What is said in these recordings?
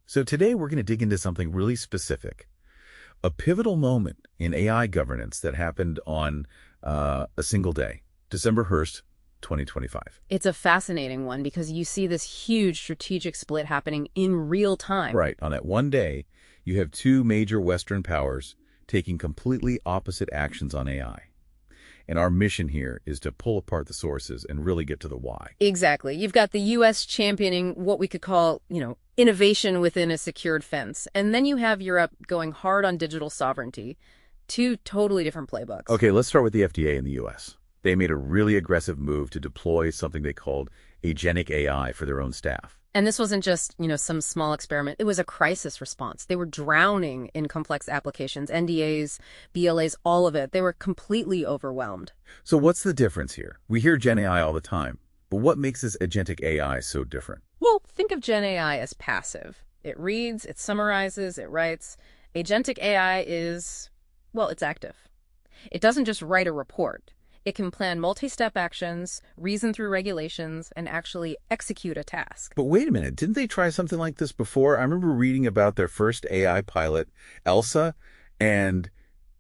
So today we're going to dig into something really specific, a pivotal moment in AI governance that happened on a single day, December 1st, 2025. It's a fascinating one because you see this huge strategic split happening in real time. Right. On that one day, you have two major Western powers taking completely opposite actions on AI. And our mission here is to pull apart the sources and really get to the why. Exactly. You've got the U.S. championing what we could call, innovation within a secured fence. And then you have Europe going hard on digital sovereignty. Two totally different playbooks. Okay, let's start with the FDA in the U.S. They made a really aggressive move to deploy something they called agentic AI for their own staff. And this wasn't just, some small experiment. It was a crisis response. They were drowning in complex applications, NDAs, BLAs, all of it. They were completely overwhelmed. So what's the difference here? We hear Gen AI all the time, but what makes this agentic AI so different? Well, think of Gen AI as passive. It reads, it summarizes, it writes. Agentic AI is, it's active. It doesn't just write a report. It can plan multi-step actions, reason through regulations, and actually execute a task. But wait a minute, didn't they try something like this before? I remember reading about their first AI pilot, Elsa, and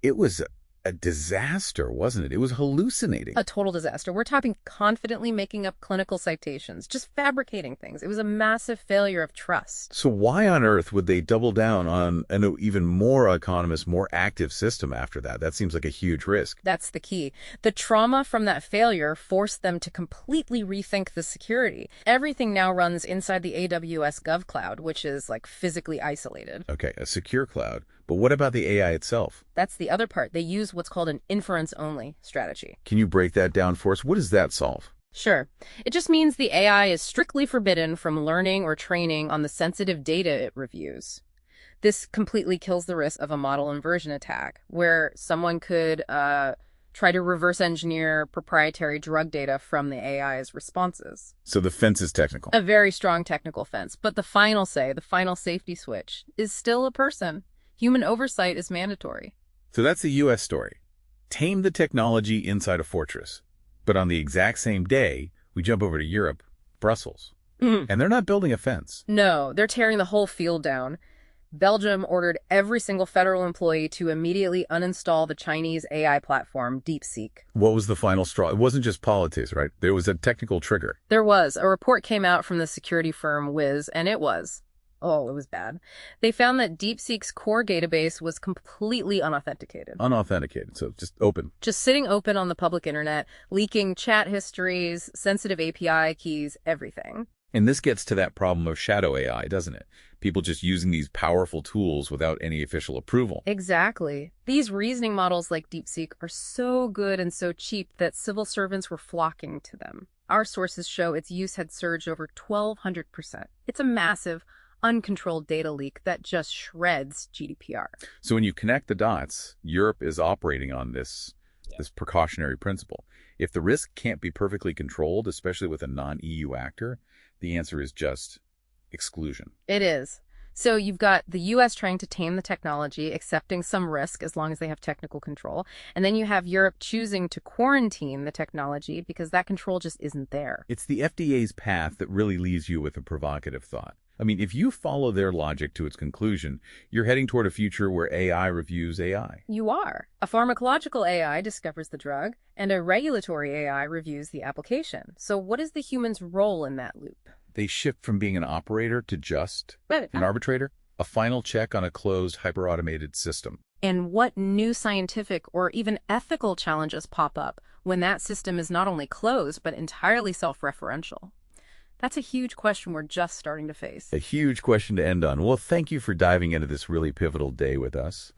it was a disaster, wasn't it? It was hallucinating. A total disaster. We're talking confidently making up clinical citations, just fabricating things. It was a massive failure of trust. So why on earth would they double down on an even more autonomous, more active system after that? That seems like a huge risk. That's the key. The trauma from that failure forced them to completely rethink the security. Everything now runs inside the AWS GovCloud, which is physically isolated. Okay, a secure cloud. But what about the AI itself? That's the other part. They use what's called an inference-only strategy. Can you break that down for us? What does that solve? Sure. It just means the AI is strictly forbidden from learning or training on the sensitive data it reviews. This completely kills the risk of a model inversion attack, where someone could try to reverse engineer proprietary drug data from the AI's responses. So the fence is technical. A very strong technical fence. But the final safety switch, is still a person. Human oversight is mandatory. So that's the U.S. story. Tame the technology inside a fortress. But on the exact same day, we jump over to Europe, Brussels. And they're not building a fence. No, they're tearing the whole field down. Belgium ordered every single federal employee to immediately uninstall the Chinese AI platform, DeepSeek. What was the final straw? It wasn't just politics, right? There was a technical trigger. There was. A report came out from the security firm Wiz, and it was bad. They found that DeepSeek's core database was completely unauthenticated. Unauthenticated, so just open. Just sitting open on the public internet, leaking chat histories, sensitive API keys, everything. And this gets to that problem of shadow AI, doesn't it? People just using these powerful tools without any official approval. Exactly. These reasoning models like DeepSeek are so good and so cheap that civil servants were flocking to them. Our sources show its use had surged over 1,200%. It's a massive, uncontrolled data leak that just shreds GDPR. So when you connect the dots, Europe is operating on this precautionary principle. If the risk can't be perfectly controlled, especially with a non-EU actor, the answer is just exclusion. It is. So you've got the U.S. trying to tame the technology, accepting some risk as long as they have technical control. And then you have Europe choosing to quarantine the technology because that control just isn't there. It's the FDA's path that really leaves you with a provocative thought. I mean, if you follow their logic to its conclusion, you're heading toward a future where AI reviews AI. You are. A pharmacological AI discovers the drug, and a regulatory AI reviews the application. So what is the human's role in that loop? They shift from being an operator to just an arbitrator, a final check on a closed, hyper-automated system. And what new scientific or even ethical challenges pop up when that system is not only closed, but entirely self-referential? That's a huge question we're just starting to face. A huge question to end on. Well, thank you for diving into this really pivotal day with us.